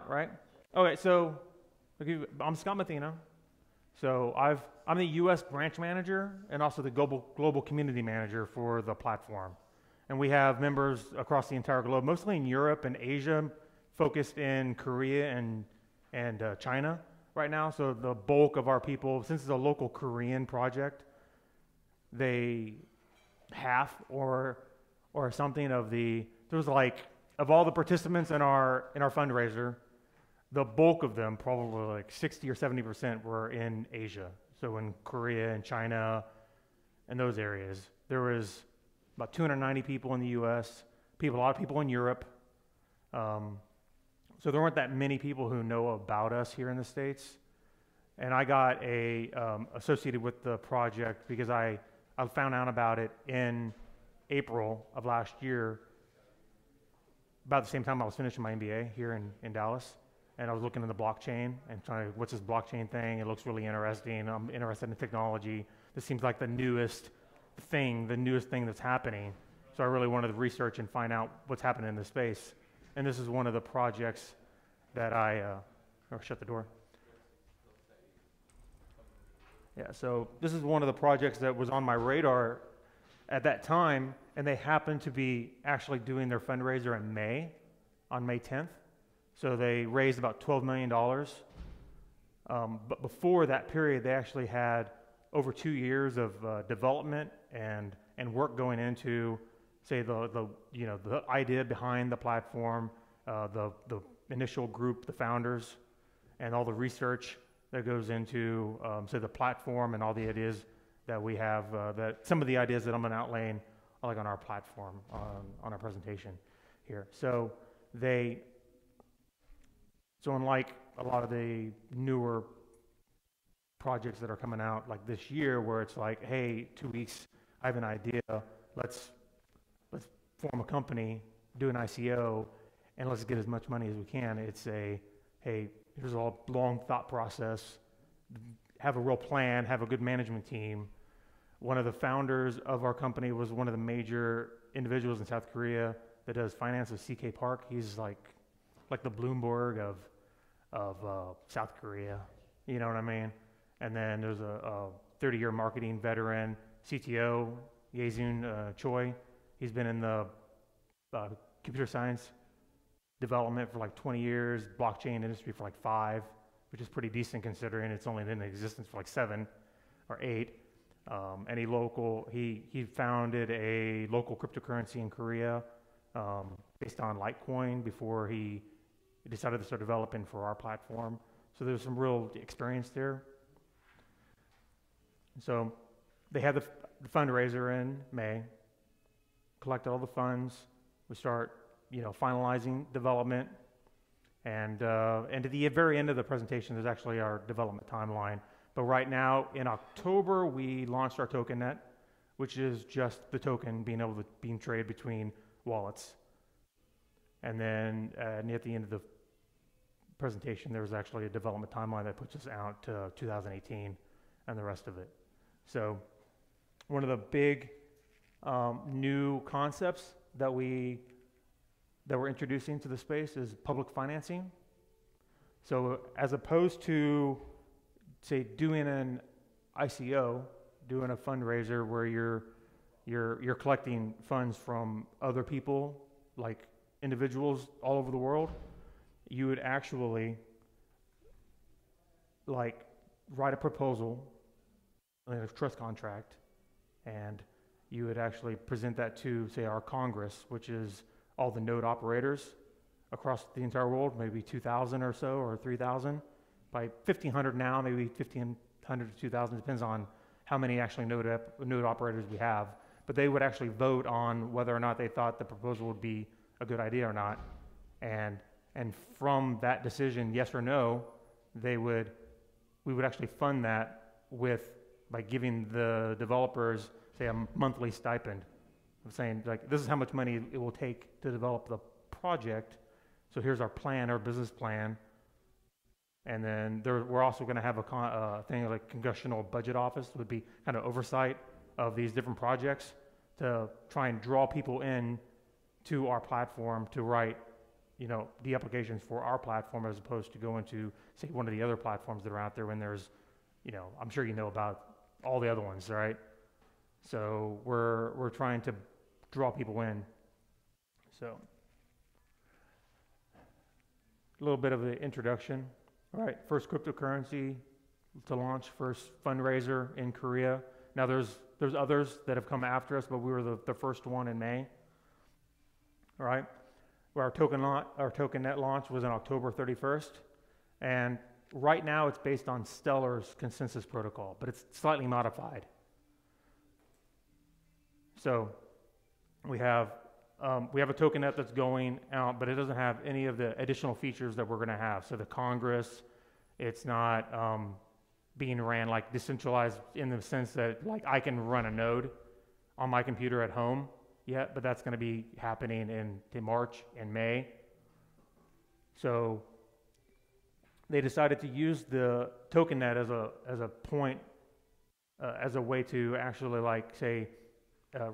right? Okay, so I'm Scott Mathino. So I'm the U.S. branch manager and also the global community manager for the platform. And we have members across the entire globe, mostly in Europe and Asia, focused in Korea and China right now. So the bulk of our people, since it's a local Korean project, they half or something of of all the participants in our fundraiser, the bulk of them, probably like 60 or 70%, were in Asia. So in Korea and China and those areas. There was about 290 people in the US, a lot of people in Europe. So there weren't that many people who know about us here in the States. And I got associated with the project because I found out about it in April of last year, about the same time I was finishing my MBA here in Dallas. And I was looking in the blockchain and trying to, what's this blockchain thing? It looks really interesting. I'm interested in technology. This seems like the newest thing that's happening. So I really wanted to research and find out what's happening in this space. And this is one of the projects that shut the door. Yeah, so this is one of the projects that was on my radar at that time, and they happened to be actually doing their fundraiser in May, on May 10th. So they raised about $12 million. But before that period, they actually had over 2 years of development and work going into, say, the idea behind the platform, the initial group, the founders, and all the research that goes into, say, the platform and all the ideas that we have, some of the ideas that I'm going to outline like on our platform, on our presentation here. So unlike a lot of the newer projects that are coming out like this year, where it's like, hey, 2 weeks, I have an idea, let's form a company, do an ICO, and let's get as much money as we can. It's hey, here's a long thought process, have a real plan, have a good management team. One of the founders of our company was one of the major individuals in South Korea that does finance with CK Park. He's like the Bloomberg of South Korea, you know what I mean? And then there's a 30-year marketing veteran, CTO, Yezun Choi. He's been in the computer science development for like 20 years, blockchain industry for like 5, which is pretty decent considering it's only been in existence for like 7 or 8. And he founded a local cryptocurrency in Korea based on Litecoin before he decided to start developing for our platform. So there's some real experience there. So they had the fundraiser in May, collected all the funds. We start, finalizing development. And to the very end of the presentation, there's actually our development timeline. But right now, in October, we launched our tokennet, which is just the token being traded between wallets. And then at the end of the presentation, there was actually a development timeline that puts us out to 2018 and the rest of it. So one of the big new concepts that we're introducing to the space is public financing. So as opposed to, say, doing an ICO, doing a fundraiser where you're collecting funds from other people, like individuals all over the world, you would actually write a proposal, a trust contract, and you would actually present that to, say, our Congress, which is all the node operators across the entire world, maybe 2,000 or so, or 3,000. By 1,500 now, maybe 1,500 to 2,000, depends on how many actually node operators we have. But they would actually vote on whether or not they thought the proposal would be a good idea or not. And from that decision, yes or no, we would actually fund that by giving the developers, say, a monthly stipend of saying, like, this is how much money it will take to develop the project. So here's our plan, our business plan. And then we're also going to have a thing like congressional budget office would be kind of oversight of these different projects to try and draw people in to our platform to write the applications for our platform as opposed to going to, say, one of the other platforms that are out there when there's, I'm sure you know about all the other ones, right? So we're trying to draw people in. So a little bit of the introduction. All right, first cryptocurrency to launch, first fundraiser in Korea. Now there's others that have come after us, but we were the first one in May. All right, where our token.net launch was on October 31st, and right now it's based on Stellar's consensus protocol, but it's slightly modified. So we have a token.net that's going out, but it doesn't have any of the additional features that we're going to have. So the Congress, it's not being ran like decentralized in the sense that like I can run a node on my computer at home yet, but that's going to be happening in March and May. So they decided to use the token.net as a point, as a way to actually like say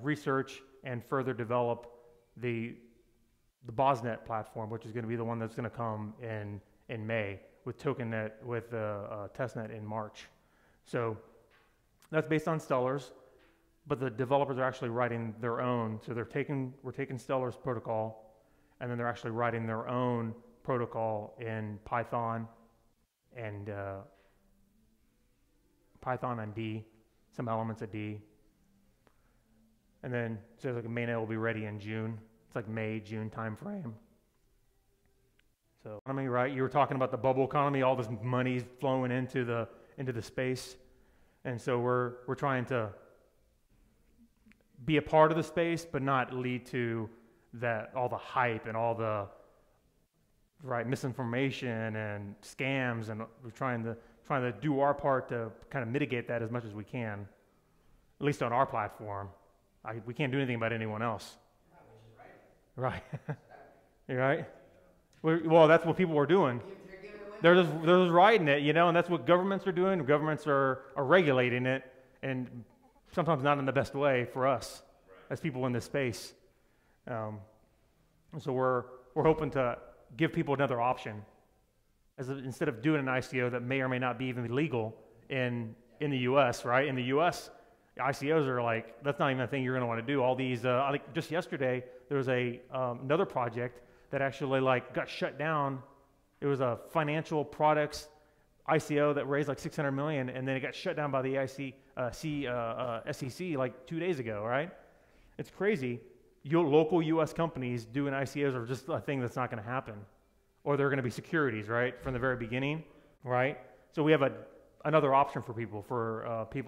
research and further develop the BOSnet platform, which is going to be the one that's going to come in May with token.net with testnet in March. So that's based on Stellar's, but the developers are actually writing their own. So we're taking Stellar's protocol, and then they're actually writing their own protocol in Python and D, some elements of D. And then so like mainnet will be ready in June. It's like May, June timeframe. So economy, right? You were talking about the bubble economy, all this money flowing into the space. And so we're trying to be a part of the space, but not lead to that all the hype and all the misinformation and scams, and we're trying to do our part to kind of mitigate that as much as we can, at least on our platform. We can't do anything about anyone else. Right. You're right. Well, that's what people are doing. They're just writing it, and that's what governments are doing. Governments are regulating it, and sometimes not in the best way for us as people in this space. So we're hoping to give people another option, instead of doing an ICO that may or may not be even legal in the U.S. Right? In the U.S., ICOs are like, that's not even a thing you're going to want to do. All these, I think just yesterday there was another project that actually like got shut down. It was a financial products ICO that raised like 600 million, and then it got shut down by the SEC like 2 days ago. Right? It's crazy. Local U.S. companies doing ICOs are just a thing that's not going to happen, or they're going to be securities, right, from the very beginning, right? So we have another option for people,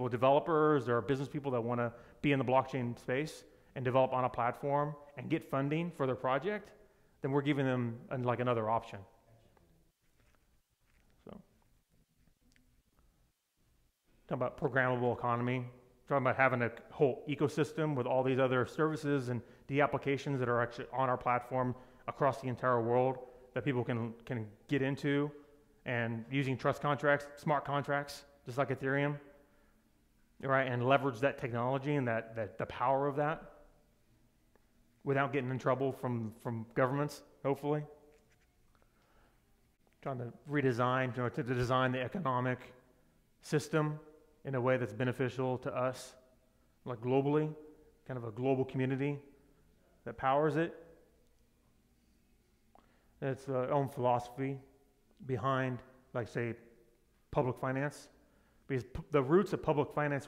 developers or business people that want to be in the blockchain space and develop on a platform and get funding for their project. Then we're giving them like another option. So, talking about programmable economy, talking about having a whole ecosystem with all these other services and the applications that are actually on our platform across the entire world that people can get into, and using trust contracts, smart contracts, just like Ethereum, right? And leverage that technology and the power of that without getting in trouble from governments, hopefully. Trying to redesign, to design the economic system in a way that's beneficial to us, like globally, kind of a global community that powers it. It's their own philosophy behind, like, say, public finance, because the roots of public finance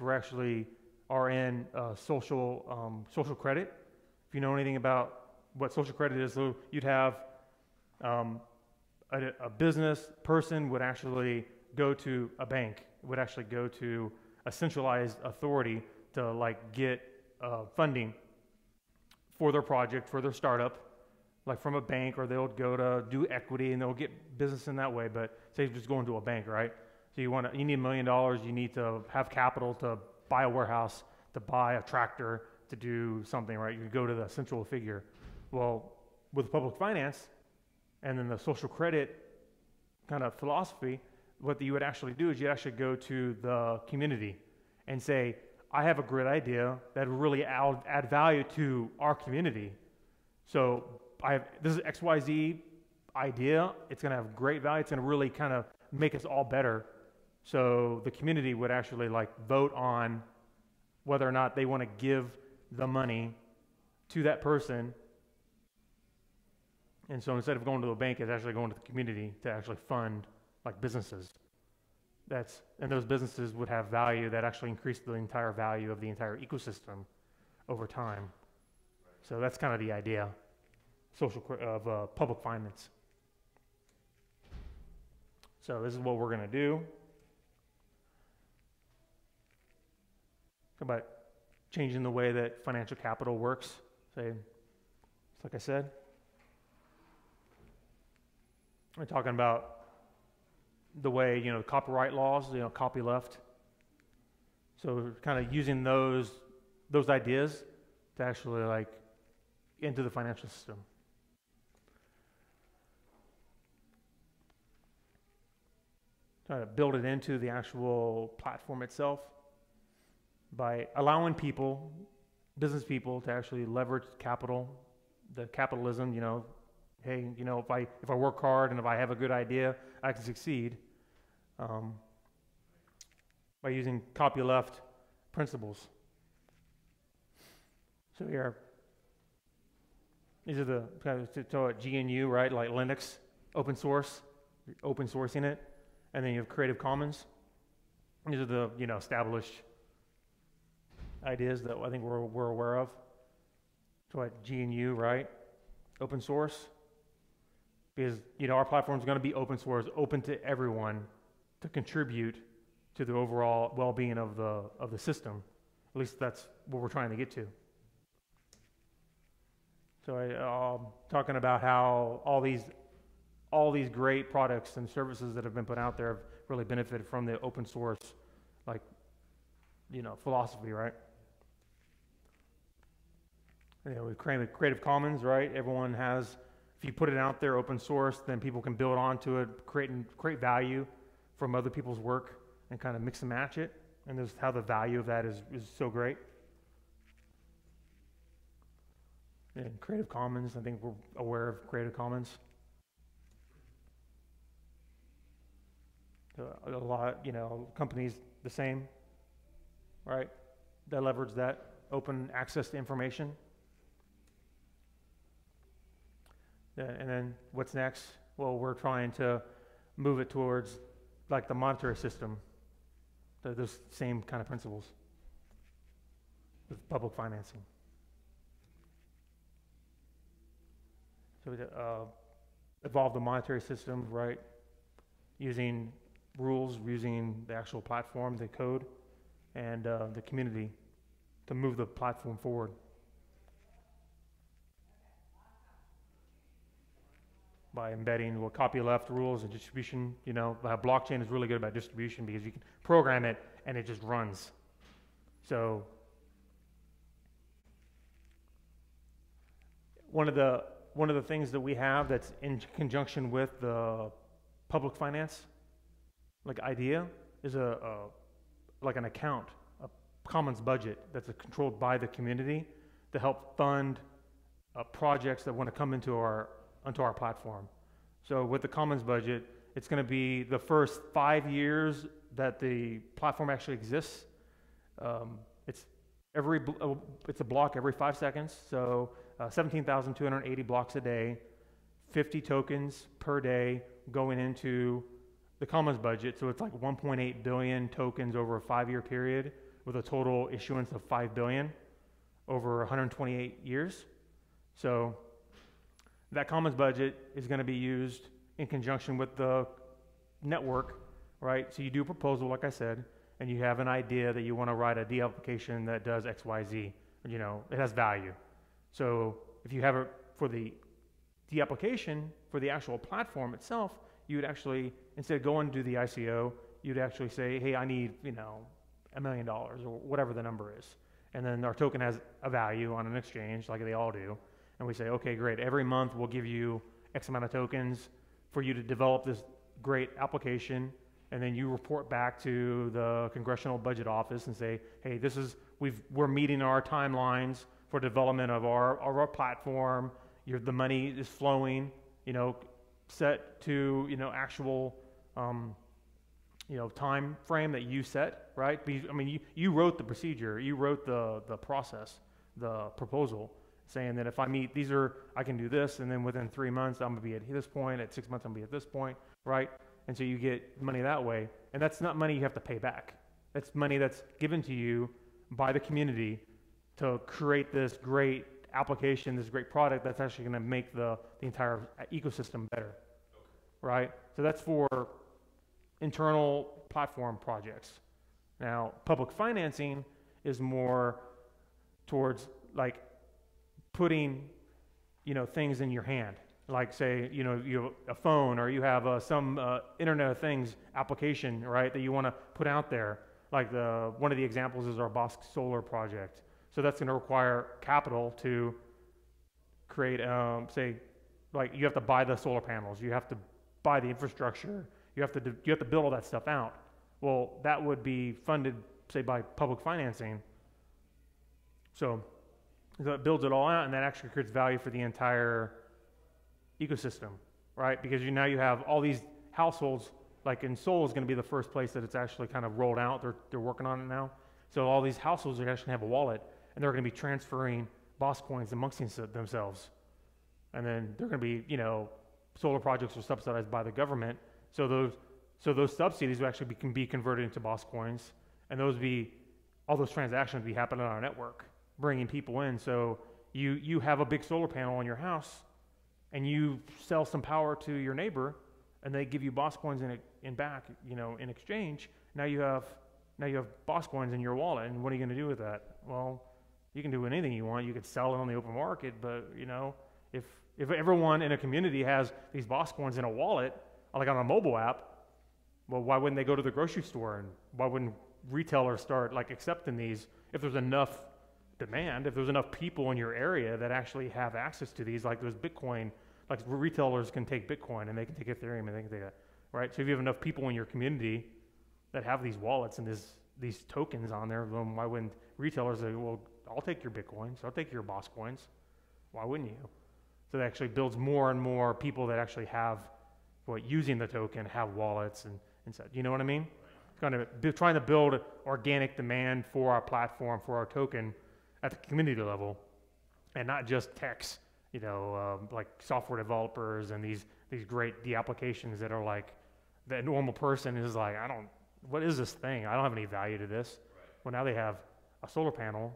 are in social credit. If you know anything about what social credit is, so you'd have a business person would actually go to a bank, would actually go to a centralized authority to like get funding for their project, for their startup, like from a bank, or they'll go to do equity and they'll get business in that way. But say you're just going to a bank, right? So you need $1 million, you need to have capital to buy a warehouse, to buy a tractor, to do something, right? You go to the central figure. Well, with public finance and then the social credit kind of philosophy, what you would actually do is you actually go to the community and say, I have a great idea that would really add value to our community. So this is XYZ idea. It's going to have great value. It's going to really kind of make us all better. So the community would actually like vote on whether or not they want to give the money to that person. And so instead of going to a bank, it's actually going to the community to actually fund like businesses. And those businesses would have value that actually increase the entire value of the entire ecosystem over time. So that's kind of the idea of public finance. So this is what we're going to do. About changing the way that financial capital works. Say, like I said, we're talking about the way, copyright laws, copyleft. So we're kind of using those ideas to actually like into the financial system. Try to build it into the actual platform itself by allowing people, business people, to actually leverage capital, the capitalism, hey, if I work hard and if I have a good idea, I can succeed by using copyleft principles. So here, these are the kind of GNU, right? Like Linux, open source, open sourcing it, and then you have Creative Commons. These are the established ideas that I think we're aware of. So like GNU, right? Open source. Because our platform is going to be open source, open to everyone to contribute to the overall well-being of the system. At least that's what we're trying to get to. So I'm talking about how all these great products and services that have been put out there have really benefited from the open source, like philosophy, right? With Creative Commons, right? Everyone has. If you put it out there open source, then people can build onto it, create value from other people's work and kind of mix and match it. And that's how the value of that is so great. And Creative Commons, I think we're aware of Creative Commons. So a lot, companies the same, right? That leverage that open access to information. And then what's next? Well, we're trying to move it towards like the monetary system. Those same kind of principles with public financing. So evolve the monetary system, right? Using rules, using the actual platform, the code, and the community to move the platform forward. By embedding copyleft rules and distribution, blockchain is really good about distribution because you can program it and it just runs. So one of the things that we have that's in conjunction with the public finance like idea is like an account, a commons budget that's controlled by the community to help fund projects that want to come onto our platform. So with the commons budget, it's going to be the first 5 years that the platform actually exists. It's a block every 5 seconds, so 17,280 blocks a day, 50 tokens per day going into the commons budget. So it's like 1.8 billion tokens over a 5-year period with a total issuance of 5 billion over 128 years. So that commons budget is going to be used in conjunction with the network, right? So you do a proposal, like I said, and you have an idea that you want to write a D application that does X, Y, Z. It has value. So if you have it for the D application for the actual platform itself, you would actually, instead of going to the ICO, you'd actually say, hey, I need, $1 million or whatever the number is. And then our token has a value on an exchange like they all do. And we say, okay, great. Every month we'll give you X amount of tokens for you to develop this great application. And then you report back to the Congressional Budget Office and say, hey, we're meeting our timelines for development of our platform. The money is flowing, set to, actual, time frame that you set, right? Because, I mean, you wrote the procedure, you wrote the process, the proposal, saying that if I meet, I can do this, and then within 3 months, I'm gonna be at this point, at 6 months, I'm gonna be at this point, right? And so you get money that way, and that's not money you have to pay back. That's money that's given to you by the community to create this great application, this great product that's actually gonna make the entire ecosystem better, right? So that's for internal platform projects. Now, public financing is more towards like putting, things in your hand. Like say, you have a phone, or you have some Internet of Things application, right, that you want to put out there. Like one of the examples is our BOSC solar project. So that's going to require capital to create, say, like you have to buy the solar panels, you have to buy the infrastructure, you have to build all that stuff out. Well, that would be funded, say, by public financing. So it builds it all out, and that actually creates value for the entire ecosystem, right? Because now you have all these households, like in Seoul is going to be the first place that it's actually kind of rolled out. They're working on it now. So all these households are actually have a wallet, and they're going to be transferring BOScoins amongst themselves. And then they're going to be, solar projects are subsidized by the government. So those subsidies will actually can be converted into BOScoins, and all those transactions be happening on our network, bringing people in. So you have a big solar panel on your house, and you sell some power to your neighbor, and they give you BOScoins in back, in exchange. Now you have BOScoins in your wallet, and what are you going to do with that? Well, you can do anything you want. You could sell it on the open market, but if everyone in a community has these BOScoins in a wallet, like on a mobile app, well, why wouldn't they go to the grocery store, and why wouldn't retailers start like accepting these if there's enough demand, if there's enough people in your area that actually have access to these, like those Bitcoin, like retailers can take Bitcoin and they can take Ethereum and they can take that, right? So if you have enough people in your community that have these wallets and these tokens on there, then why wouldn't retailers say, well, I'll take your Bitcoins, I'll take your BOScoins, why wouldn't you? So that actually builds more and more people that actually have, using the token, have wallets and such. You know what I mean? Kind of trying to build organic demand for our platform, for our token at the community level, and not just techs, like software developers and these great applications that are like, the normal person is like, what is this thing? I don't have any value to this. Right. Well, now they have a solar panel,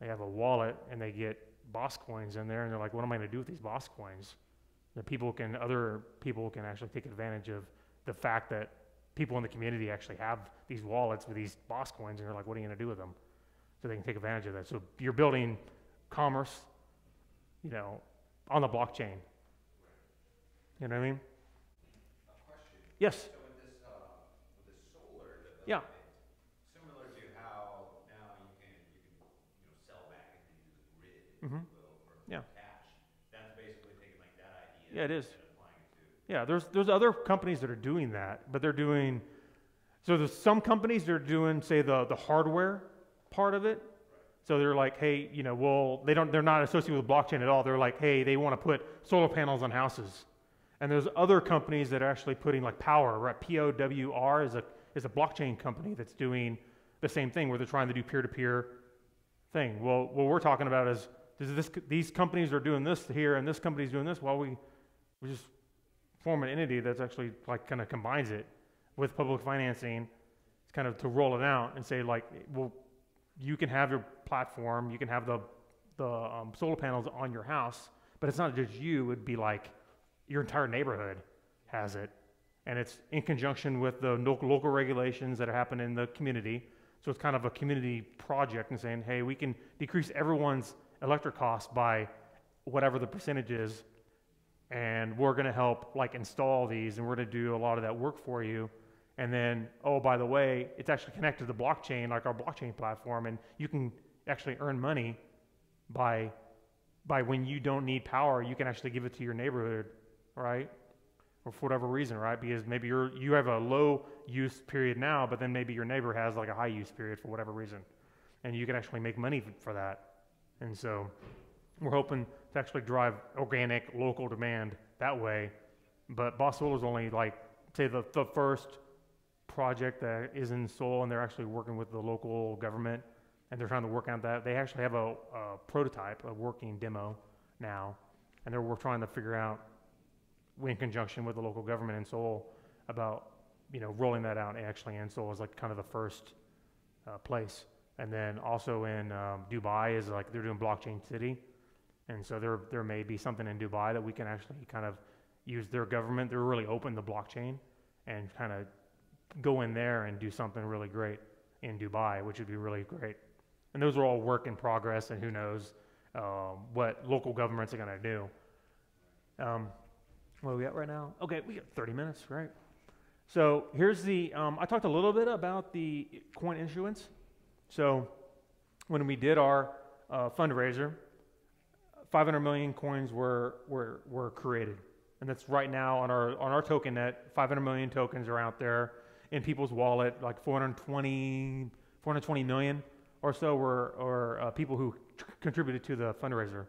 they have a wallet, and they get BOScoins in there, and they're like, what am I going to do with these BOScoins? Other people can actually take advantage of the fact that people in the community actually have these wallets with these BOScoins, and they're like, what are you going to do with them? So they can take advantage of that. So you're building commerce, on the blockchain. You know what I mean? A question. Yes. So with this solar development, Yeah. similar to how now you can sell back into the grid, if Mm-hmm. you will, for cash. That's basically taking like that idea. Yeah, it is. And applying it to. Yeah, there's other companies that are doing that, but so there's some companies that are doing, say, the hardware part of it. Right. So they're like, hey, they're not associated with blockchain at all. They're like, hey, they want to put solar panels on houses. And there's other companies that are actually putting like Power, right? POWR is a blockchain company that's doing the same thing, where they're trying to do peer-to-peer thing. Well, what we're talking about is these companies are doing this here, and this company's doing this. Well, we just form an entity that's actually like kind of combines it with public financing. It's kind of to roll it out and say like, well, you can have your platform, you can have the solar panels on your house, but it's not just you. It'd be like your entire neighborhood has it, and it's in conjunction with the local regulations that are happening in the community. So it's kind of a community project and saying, hey, we can decrease everyone's electric costs by whatever the percentage is, and we're going to help like install these, and we're going to do a lot of that work for you. And then, oh, by the way, it's actually connected to the blockchain, like our blockchain platform, and you can actually earn money by when you don't need power, you can actually give it to your neighborhood, right? Or for whatever reason, right? Because maybe you have a low use period now, but then maybe your neighbor has like a high use period for whatever reason, and you can actually make money for that. And so we're hoping to actually drive organic local demand that way, But BOSsoil is only like, say the first project that is in Seoul, and they're actually working with the local government, and they're trying to work out that. They actually have a prototype, a working demo now, and we're trying to figure out, in conjunction with the local government in Seoul, about, you know, rolling that out actually in Seoul as like kind of the first place. And then also in Dubai is like, they're doing blockchain city. And so there may be something in Dubai that we can actually kind of use their government. They're really open to blockchain, and kind of go in there and do something really great in Dubai, which would be really great. And those are all work in progress, and who knows what local governments are going to do. What are we at right now? Okay, we got 30 minutes, right? So here's the, I talked a little bit about the coin issuance. So when we did our fundraiser, 500 million coins were created. And that's right now on our token net. 500 million tokens are out there in people's wallet, like 420 million or so were people who contributed to the fundraiser.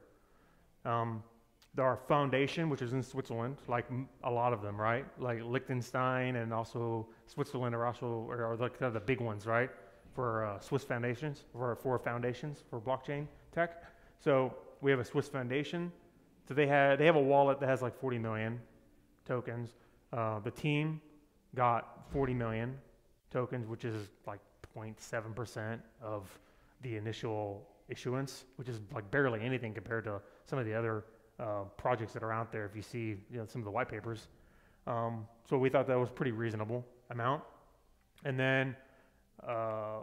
Our foundation, which is in Switzerland, like a lot of them, right? Like Liechtenstein and also Switzerland are like the big ones, right? For Swiss foundations, for foundations for blockchain tech. So we have a Swiss foundation. So they have a wallet that has like 40 million tokens. The team got 40 million tokens, which is like 0.7% of the initial issuance, which is like barely anything compared to some of the other projects that are out there. If you see, you know, some of the white papers, so we thought that was pretty reasonable amount. And then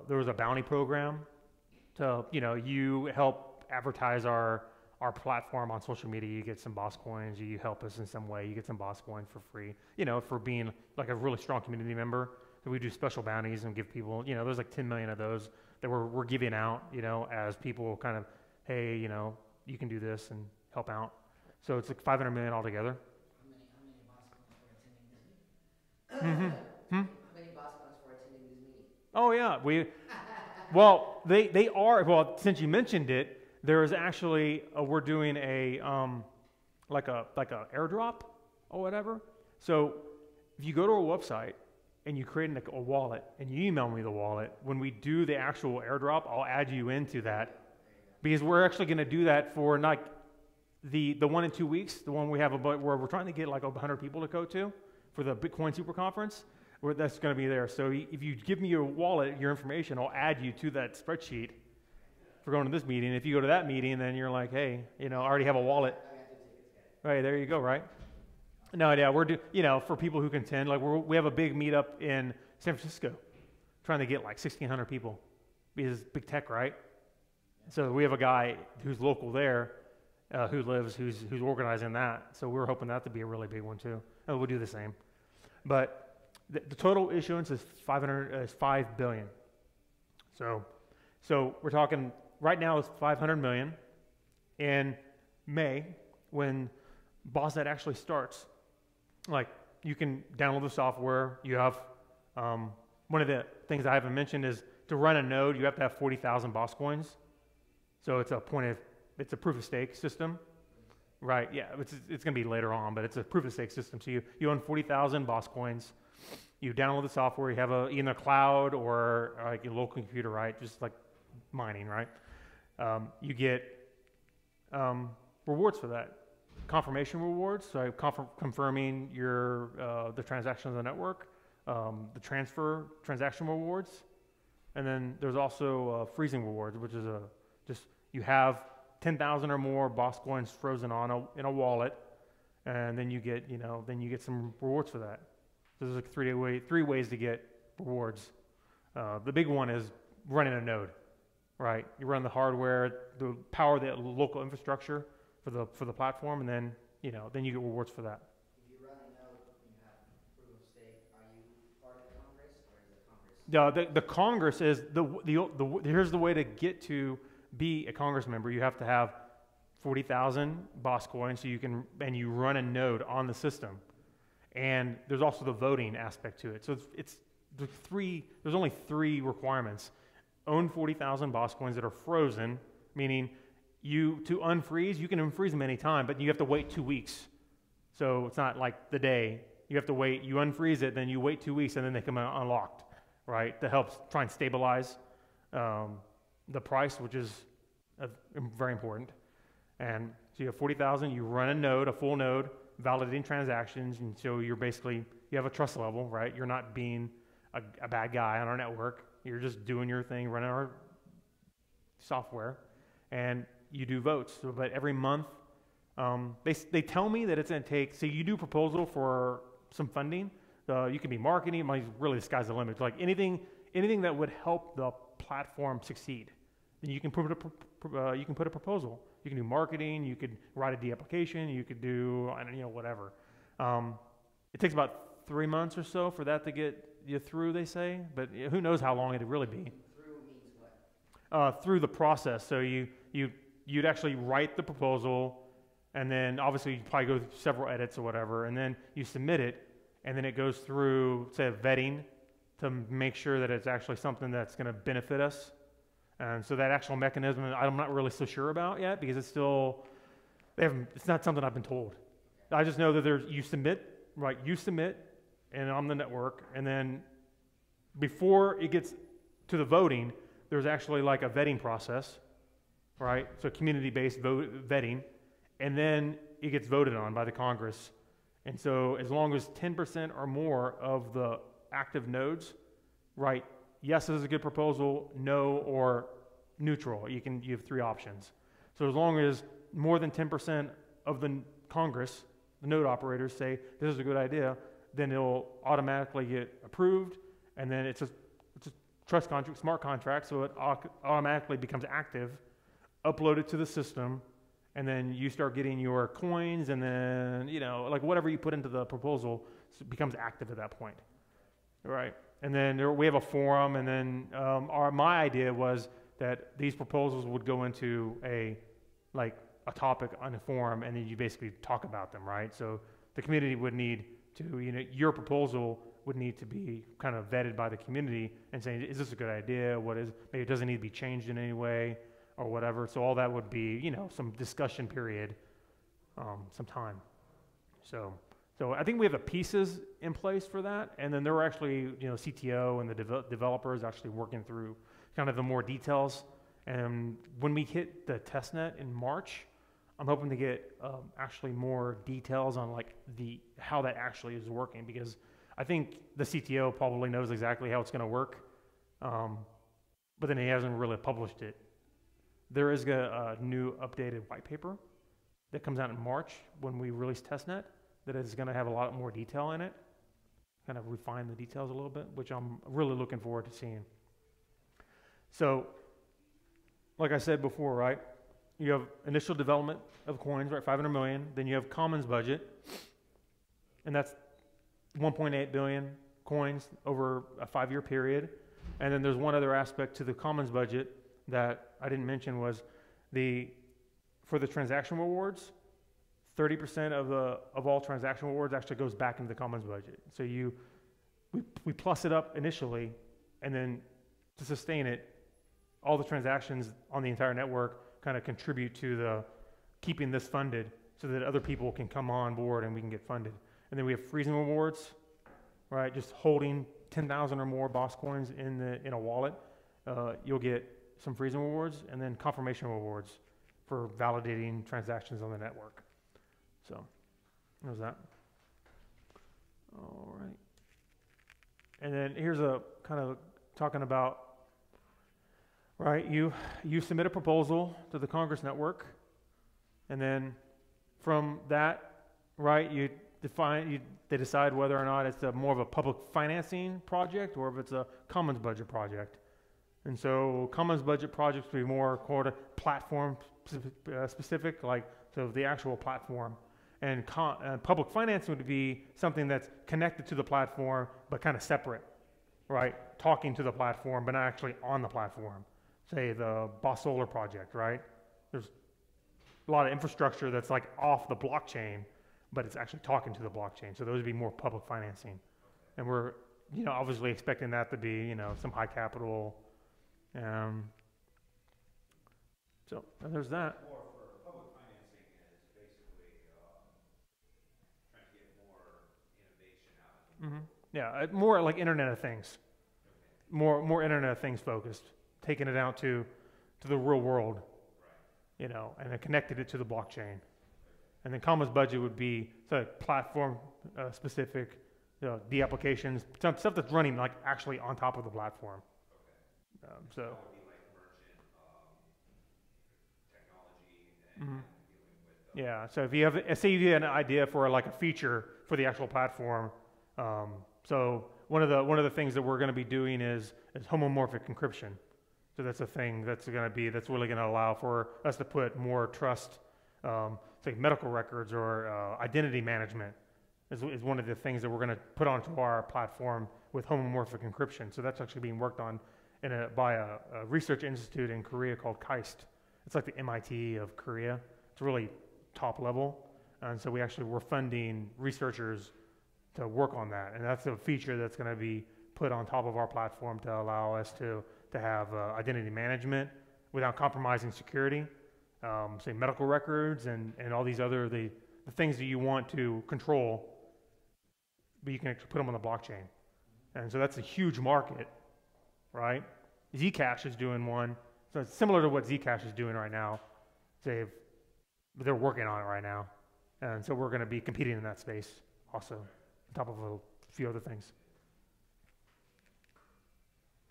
there was a bounty program to, you know, you help advertise our platform on social media, you get some BOScoins. You help us in some way, you get some BOScoin for free, you know, for being like a really strong community member. So we do special bounties and give people, you know, there's like 10 million of those that we're giving out, you know, as people kind of, hey, you know, you can do this and help out. So it's like 500 million altogether. How many BOScoins for attending this meeting? How many BOScoins for attending this meeting? Oh yeah, well, they are, well, since you mentioned it, there is actually, we're doing a, like a airdrop or whatever. So if you go to our website and you create a wallet and you email me the wallet, when we do the actual airdrop, I'll add you into that, because we're actually going to do that for like the 1 in 2 weeks, the one we have where we're trying to get like 100 people to go to for the Bitcoin Super Conference. That's going to be there. So if you give me your wallet, your information, I'll add you to that spreadsheet for going to this meeting. If you go to that meeting, then you're like, hey, you know, I already have a wallet. Right, there you go, right? No, yeah, you know, for people who can attend, like we have a big meetup in San Francisco, trying to get like 1,600 people, because big tech, right? So we have a guy who's local there, who's organizing that. So we're hoping that to be a really big one too. And we'll do the same. But the total issuance is 5 billion. So we're talking right now it's 500 million. In May, when BOSnet actually starts, like you can download the software. You have one of the things I haven't mentioned is to run a node, you have to have 40,000 BOScoins. So it's a proof of stake system, right? Yeah, it's going to be later on, but it's a proof of stake system. So you own 40,000 BOScoins. You download the software. You have either a cloud or like a local computer, right? Just like mining, right? You get rewards for that, confirmation rewards. So confirming the transaction on the network, the transaction rewards, and then there's also freezing rewards, which is just you have 10,000 or more BOScoins frozen in a wallet, and then you get some rewards for that. So there's like three ways to get rewards. The big one is running a node, right? You run the hardware, the power the local infrastructure for the platform, and then you get rewards for that. If you run a node and you have proof of stake, are you part of the Congress, or is the Congress? The Congress is here's the way to get to be a Congress member. You have to have 40,000 BOScoins, so you run a node on the system. And there's also the voting aspect to it. So there's only 3 requirements. Own 40,000 BOScoins that are frozen, meaning to unfreeze, you can unfreeze them anytime, but you have to wait 2 weeks. So it's not like the day. You have to wait, you unfreeze it, then you wait 2 weeks, and then they come out unlocked, right? That helps try and stabilize the price, which is very important. And so you have 40,000, you run a node, a full node, validating transactions, and so you're basically, you have a trust level, right? You're not being a bad guy on our network. You're just doing your thing, running our software, and you do votes. So, but every month, they tell me that it's going to take, so you do proposal for some funding. You can be marketing, really the sky's the limit. Like anything that would help the platform succeed, then you can put a proposal. You can do marketing, you could write a de-application, you could do, whatever. It takes about 3 months or so for that to get you through, they say, but who knows how long it'd really be. Through means what? Through the process. So you'd actually write the proposal, and then obviously you probably go through several edits or whatever, and then you submit it, and then it goes through, say, vetting to make sure that it's actually something that's going to benefit us. And so that actual mechanism, I'm not really so sure about yet, because it's not something I've been told. I just know that you submit, and on the network, and then before it gets to the voting, there's actually like a vetting process, right? So community-based vetting, and then it gets voted on by the Congress. And so as long as 10% or more of the active nodes write, yes, this is a good proposal, no, or neutral, you have 3 options. So as long as more than 10% of the Congress, the node operators, say this is a good idea, then it'll automatically get approved, and then it's a trust contract, smart contract, so it automatically becomes active, uploaded to the system, and then you start getting your coins, and then, like whatever you put into the proposal becomes active at that point, right? And then we have a forum, and then my idea was that these proposals would go into a topic on a forum, and then you basically talk about them, right? So the community would need to, your proposal would need to be kind of vetted by the community and saying, is this a good idea? Maybe it doesn't need to be changed in any way or whatever. So all that would be, some discussion period, some time. So I think we have the pieces in place for that. And then there were actually, CTO and the developers actually working through kind of the more details. And when we hit the testnet in March, I'm hoping to get actually more details on how that actually is working, because I think the CTO probably knows exactly how it's going to work, but then he hasn't really published it. There is a new updated white paper that comes out in March when we release testnet that is going to have a lot more detail in it, kind of refine the details a little bit, which I'm really looking forward to seeing. So, like I said before, right? You have initial development of coins, right, 500 million. Then you have commons budget, and that's 1.8 billion coins over a 5-year period. And then there's one other aspect to the commons budget that I didn't mention was for the transaction rewards, 30% of all transaction rewards actually goes back into the commons budget. So we plus it up initially, and then to sustain it, all the transactions on the entire network kind of contribute to keeping this funded so that other people can come on board and we can get funded. And then we have freezing rewards, right? Just holding 10,000 or more BOScoins in a wallet, you'll get some freezing rewards, and then confirmation rewards for validating transactions on the network. So, there's that. All right. And then here's a kind of talking about, right, you submit a proposal to the Congress network, and then from that, right, they decide whether or not it's more of a public financing project or if it's a commons budget project. And so commons budget projects would be more platform specific, so the actual platform. And public financing would be something that's connected to the platform but kind of separate, right? Talking to the platform but not actually on the platform. Say the Solar project, right? There's a lot of infrastructure that's off the blockchain, but it's actually talking to the blockchain. So those would be more public financing. And we're, obviously expecting that to be, some high capital. So there's that. Or for public financing is basically Yeah, more like Internet of Things, more Internet of Things focused, taking it out to the real world, you know, and then connected it to the blockchain. And then Comma's budget would be platform specific, you know, the applications, stuff that's running like actually on top of the platform. So. That would be like merchant technology and dealing with. Yeah. So if you have, say you had an idea for like a feature for the actual platform, so one of the things that we're going to be doing is homomorphic encryption. So that's a thing that's really going to allow for us to put more trust, say medical records or identity management is one of the things that we're going to put onto our platform with homomorphic encryption. So that's actually being worked on by a research institute in Korea called KAIST. It's like the MIT of Korea. It's really top level. And so we're funding researchers to work on that. And that's a feature that's going to be put on top of our platform to allow us to have identity management without compromising security. Say medical records and all these other, the things that you want to control, but you can actually put them on the blockchain. And so that's a huge market, right? Zcash is doing one. So it's similar to what Zcash is doing right now. They're working on it right now. And so we're going to be competing in that space also, on top of a few other things.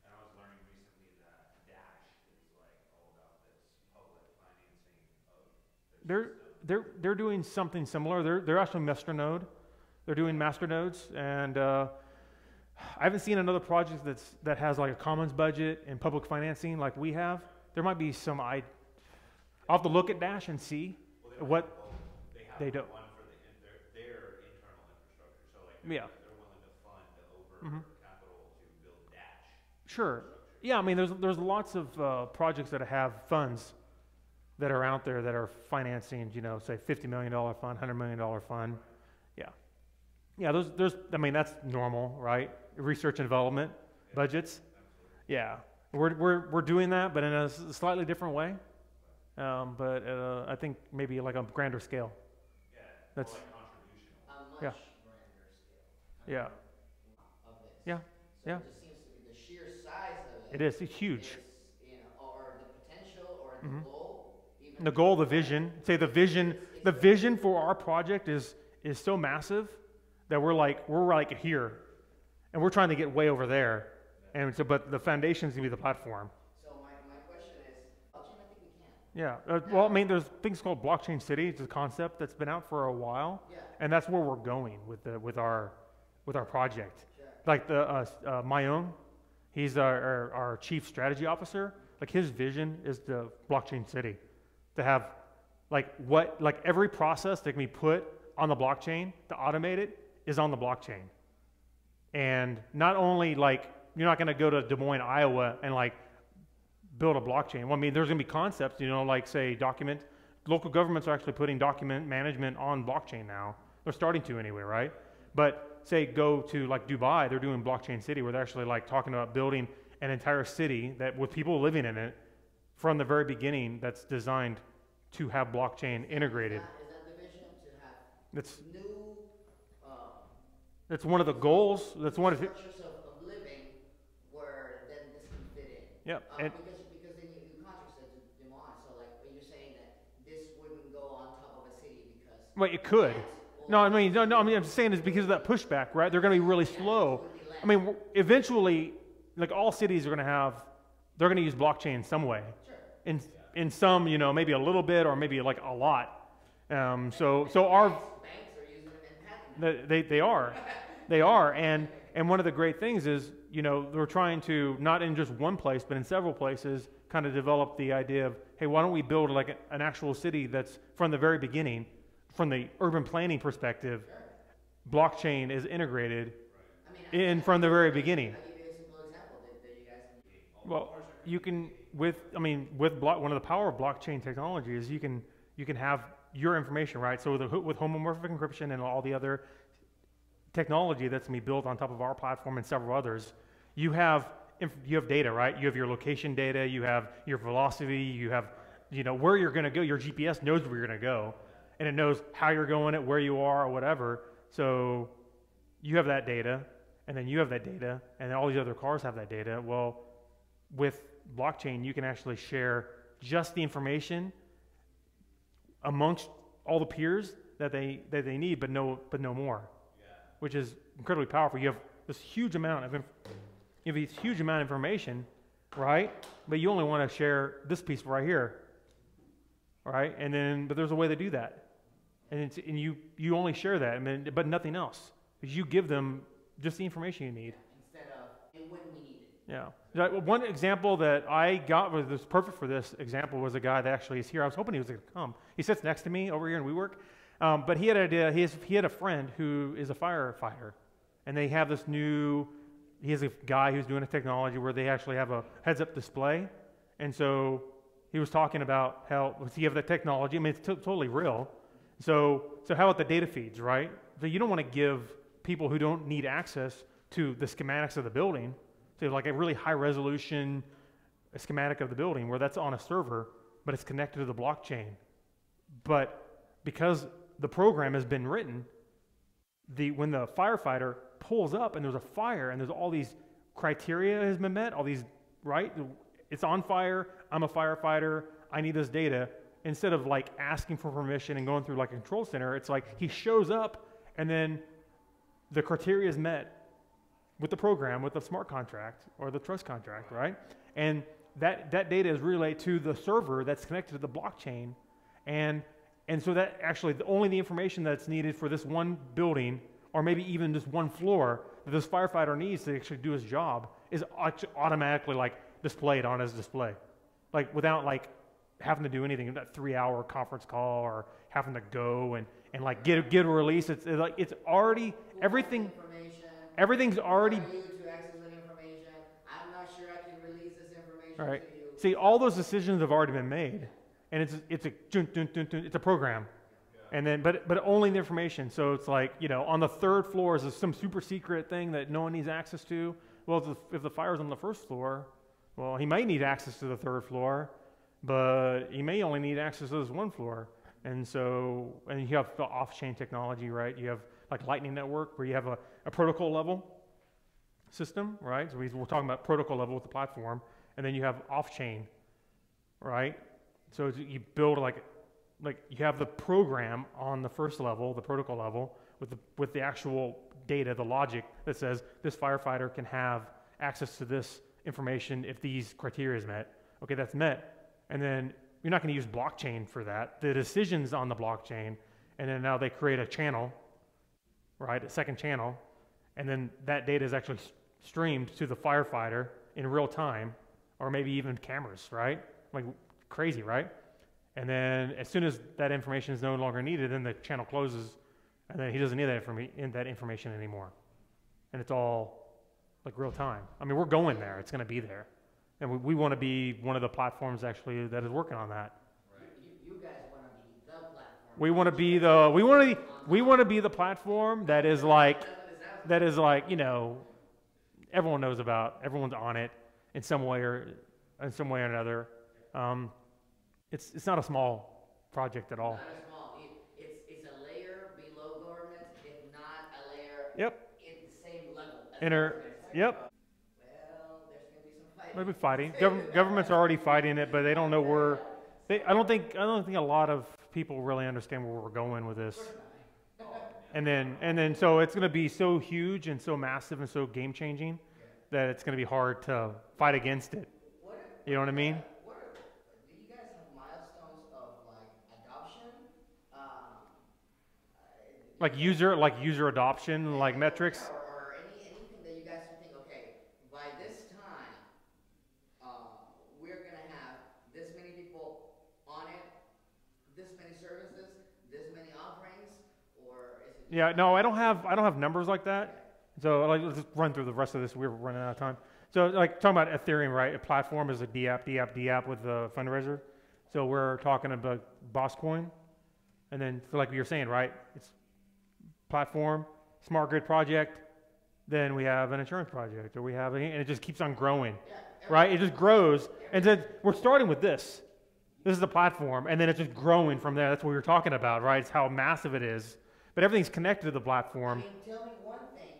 And I was learning recently that Dash is like all about this public financing of their system. They're doing something similar. They're actually Masternode. They're doing masternodes, and I haven't seen another project that has like a commons budget and public financing like we have. There might be some. I'll have to look at Dash and see what they do. One for their internal infrastructure. So like they're willing to fund over capital to build Dash. Sure. Yeah, I mean there's lots of projects that have funds that are out there that are financing, you know, say $50 million fund, $100 million fund. Yeah, I mean, that's normal, right? Research and development budgets. Yeah, we're doing that, but in a slightly different way. But I think maybe like a grander scale. Yeah, that's like contributional. A much Yeah. grander scale. Yeah. Of this. Yeah. So Yeah. it just seems to be the sheer size of It is. It's huge. is, you know, or the potential or the goal. Even The goal, the vision. Say the vision for our project is so massive that we're like here, and we're trying to get way over there, and so but the foundation is gonna be the platform. So my question is, blockchain, I think we can. Yeah. Well, I mean, there's things called blockchain city. It's a concept that's been out for a while, Yeah. and that's where we're going with our project. Sure. Like Mayong, he's our chief strategy officer. Like his vision is the blockchain city, to have like every process that can be put on the blockchain to automate it is on the blockchain. And not only like, you're not going to go to Des Moines, Iowa and like build a blockchain. Well, I mean, there's going to be concepts, you know, like say local governments are actually putting document management on blockchain now. They're starting to anyway, right? But say go to like Dubai, they're doing blockchain city where they're actually like talking about building an entire city that with people living in it from the very beginning that's designed to have blockchain integrated. Is that the vision to have That's new That's one of the goals. That's one of the. structures of living where then this can fit in? Yeah. Because then you contrast it to Des Moines. So like you're saying that this wouldn't go on top of a city because Wait, it could. No, I mean, no. I mean, I'm just saying it's because of that pushback, right? They're going to be really slow. I mean, eventually, like all cities are going to have, they're going to use blockchain in some way. Sure. In some, you know, maybe a little bit or maybe like a lot. So our Banks are using it in Manhattan. they are, and one of the great things is, you know, we're trying to not in just one place but in several places kind of develop the idea of, hey, why don't we build like an actual city that's from the very beginning, from the urban planning perspective, blockchain is integrated in from the very beginning. I'll give you a simple example that you guys can. Well, you can one of the power of blockchain technology is you can have your information, right? So with homomorphic encryption and all the other technology that's going to be built on top of our platform and several others, you have data, right? You have your location data, you have your velocity, you have, you know, where you're going to go. Your GPS knows where you're going to go, and it knows how you're going, at where you are, or whatever. So you have that data, and then you have that data, and then all these other cars have that data. Well, with blockchain, you can actually share just the information amongst all the peers that they need, but no more, which is incredibly powerful. You have this huge amount of information, right? But you only want to share this piece right here, right? And then, but there's a way to do that, and you only share that, but nothing else, because you give them just the information you need. Instead of, and when we need it. Yeah. Like, one example that I got was perfect for this example was a guy that actually is here. I was hoping he was going to come. He sits next to me over here in WeWork, but he had an idea. He had a friend who is a firefighter, and they have this new. He has a guy who's doing a technology where they actually have a heads-up display, and so he was talking about how you have the technology. I mean, it's totally real. So how about the data feeds, right? So you don't want to give people who don't need access to the schematics of the building, so like a really high resolution schematic of the building where that's on a server, but it's connected to the blockchain. But because the program has been written, when the firefighter pulls up and there's a fire and there's all these criteria has been met, all these, right? It's on fire, I'm a firefighter, I need this data. Instead of like asking for permission and going through like a control center, it's like he shows up and then the criteria is met with the program, with the smart contract or the trust contract, right? And that data is relayed to the server that's connected to the blockchain. And so that actually only the information that's needed for this one building or maybe even just one floor that this firefighter needs to actually do his job is automatically like displayed on his display. Like without like having to do anything, that 3-hour conference call or having to go and like get a release. It's like, it's already, everything's already. For you to access that information, I'm not sure I can release this information Right. to you. See, all those decisions have already been made, and it's a program, and then but only the information. So it's like, you know, on the third floor is some super secret thing that no one needs access to. Well, if the fire's on the first floor, well, he might need access to the third floor, but he may only need access to this one floor. And you have the off-chain technology, right? You have like Lightning Network where you have a protocol level system, right? So we're talking about protocol level with the platform, and then you have off-chain, right? So you build like you have the program on the first level, the protocol level, with the actual data, the logic that says this firefighter can have access to this information if these criteria is met. Okay, that's met, and then you're not going to use blockchain for that. The decision's on the blockchain, and then now they create a channel, right, a second channel, and then that data is actually streamed to the firefighter in real time, or maybe even cameras, right? Like crazy, right? And then as soon as that information is no longer needed, then the channel closes, and then he doesn't need that information anymore. And it's all like real time. I mean, we're going there. It's going to be there. And we want to be one of the platforms actually that is working on that. Right. You guys want to be the platform. We want to be the platform that is like, you know, everyone knows about, everyone's on it in some way or another. It's not a small project at all. Not a small. It's a layer below government, if not a layer. Yep. In the same level as government. Yep. Well, there's going to be some fighting. Maybe fighting. Governments are already fighting it, but they don't know where. I don't think a lot of people really understand where we're going with this. And then so it's going to be so huge and so massive and so game changing that it's going to be hard to fight against it. You know what I mean? Do you guys have milestones of like adoption? Like user adoption, like metrics. Or anything that you guys think, okay, by this time, we're gonna have this many people on it, this many services, this many offerings, or is it? Yeah, no, I don't have numbers like that. So let's just run through the rest of this. We're running out of time. So like talking about Ethereum, right? A platform is a DApp with the fundraiser. So we're talking about BOScoin, and then so like you're saying, right? It's platform, smart grid project. Then we have an insurance project, or and it just keeps on growing, right? It just grows, and then we're starting with this. This is the platform, and then it's just growing from there. That's what we were talking about, right? It's how massive it is, but everything's connected to the platform. I mean, tell me one thing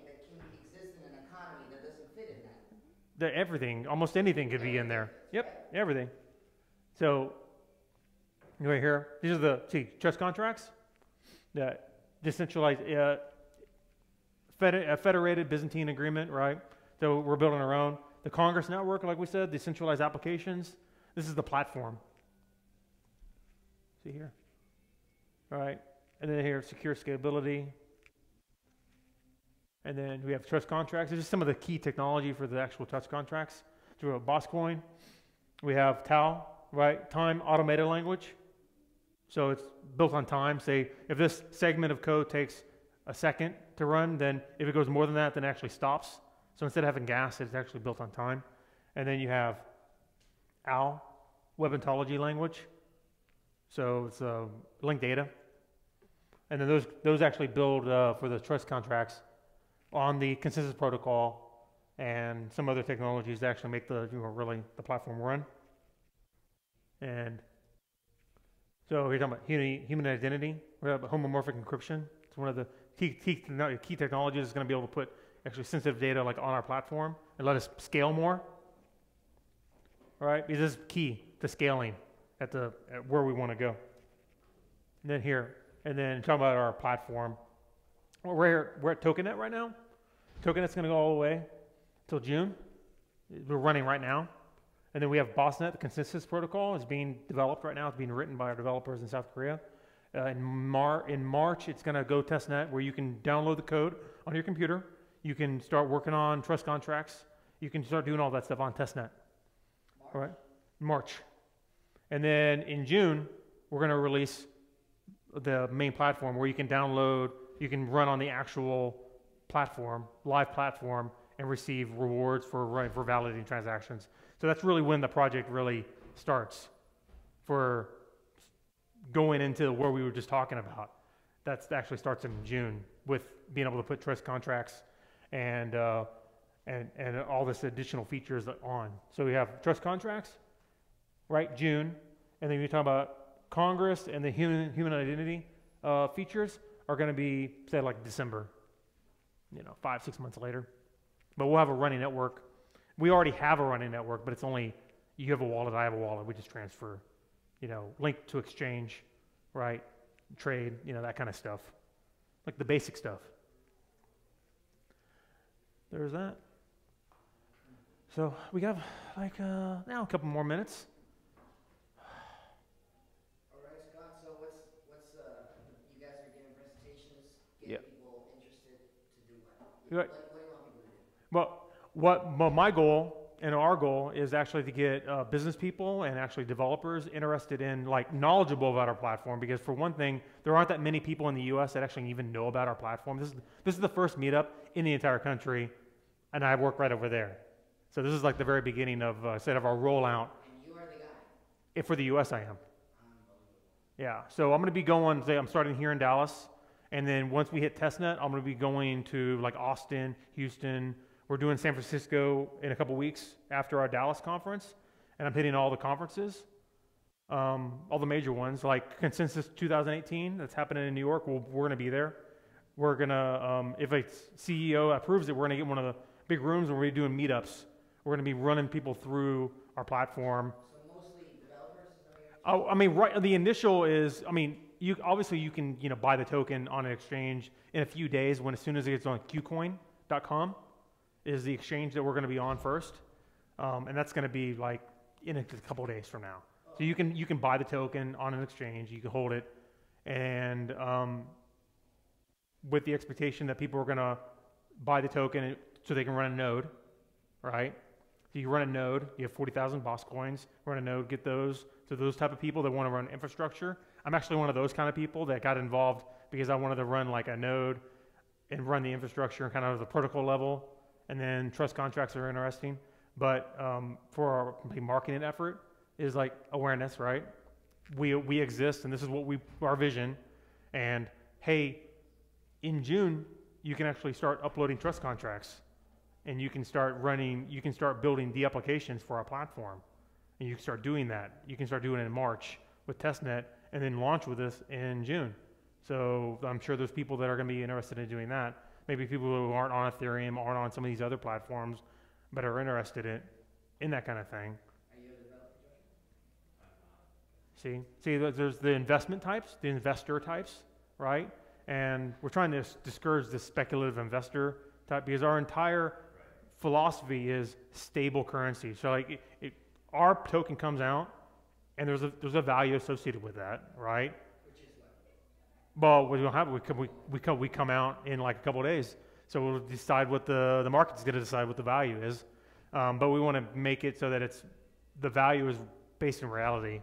everything, almost anything could be in there. Yep, everything. So right here, these are the trust contracts, the decentralized, federated Byzantine agreement, right? So we're building our own. The Congress network, like we said, decentralized applications. This is the platform. See here, all right? And then here, secure scalability. And then we have trust contracts. This is some of the key technology for the actual trust contracts. So we have BOScoin. We have TAL, right? Time automated language. So it's built on time. Say if this segment of code takes a second to run, then if it goes more than that, then it actually stops. So instead of having gas, it's actually built on time. And then you have OWL, web ontology language. So it's linked data. And then those actually build for the trust contracts on the consensus protocol and some other technologies that actually make the really the platform run. And so we're talking about human identity. We have homomorphic encryption. It's one of the key technologies that's going to be able to put actually sensitive data like on our platform and let us scale more. All right, because this is key to scaling at where we want to go. And then here, and then talking about our platform. Well, we're at TokenNet right now. TokenNet's going to go all the way till June. We're running right now. And then we have BOSnet, the consensus protocol, is being developed right now. It's being written by our developers in South Korea. In March, it's going to go testnet where you can download the code on your computer. You can start working on trust contracts. You can start doing all that stuff on testnet. All right, March. And then in June, we're going to release the main platform where you can download, you can run on the actual platform, live platform, and receive rewards for validating transactions. So that's really when the project really starts for going into where we were just talking about. That actually starts in June with being able to put trust contracts and all this additional features on. So we have trust contracts, right, June, and then we talk about Congress and the human identity features are going to be, say, like December, 5-6 months later. But we'll have a running network. We already have a running network, but it's only, you have a wallet, I have a wallet, we just transfer, link to exchange, right, trade, that kind of stuff, like the basic stuff. There's that. So we got now a couple more minutes. All right, Scott. So what's you guys are giving presentations, getting Yep. people interested to do what? Right. What do you want people to do? Well, my goal and our goal is actually to get business people and actually developers interested in, knowledgeable about our platform. Because for one thing, there aren't that many people in the U.S. that actually even know about our platform. This is the first meetup in the entire country, and I work right over there. So this is like the very beginning of our rollout. And you are the guy. If for the U.S. I am. Unbelievable. Yeah. So I'm going to be going. I'm starting here in Dallas, and then once we hit testnet, I'm going to be going to Austin, Houston. We're doing San Francisco in a couple weeks after our Dallas conference, and I'm hitting all the conferences, all the major ones, like Consensus 2018 that's happening in New York. We're going to be there. We're going to, if a CEO approves it, we're going to get one of the big rooms and we're going to be doing meetups. We're going to be running people through our platform. So mostly developers? Is that what you're Oh, I mean, right. The initial is, you can buy the token on an exchange in a few days as soon as it gets on qcoin.com. is the exchange that we're going to be on first, and that's going to be in a couple of days from now. So you can buy the token on an exchange, you can hold it, and with the expectation that people are going to buy the token so they can run a node, right? So you run a node, you have 40,000 BOScoins, run a node, get those. So those type of people that want to run infrastructure, I'm actually one of those kind of people that got involved because I wanted to run a node and run the infrastructure and kind of the protocol level. And then trust contracts are interesting, but for our complete marketing effort is awareness, right? We exist, and this is what our vision. And hey, in June you can actually start uploading trust contracts, and you can start building the applications for our platform, and you can start doing that. You can start doing it in March with testnet, and then launch with this in June. So I'm sure there's people that are going to be interested in doing that. Maybe people who aren't on Ethereum, aren't on some of these other platforms, but are interested in that kind of thing. Are you a developer, Joshua? See, there's the investment types, the investor types, right? And we're trying to discourage the speculative investor type because our entire philosophy is stable currency. So like our token comes out, and there's a value associated with that, right? Which is what? Well, we don't have we come out in like a couple of days, so we'll decide what the market's going to decide what the value is, but we want to make it so that the value is based in reality,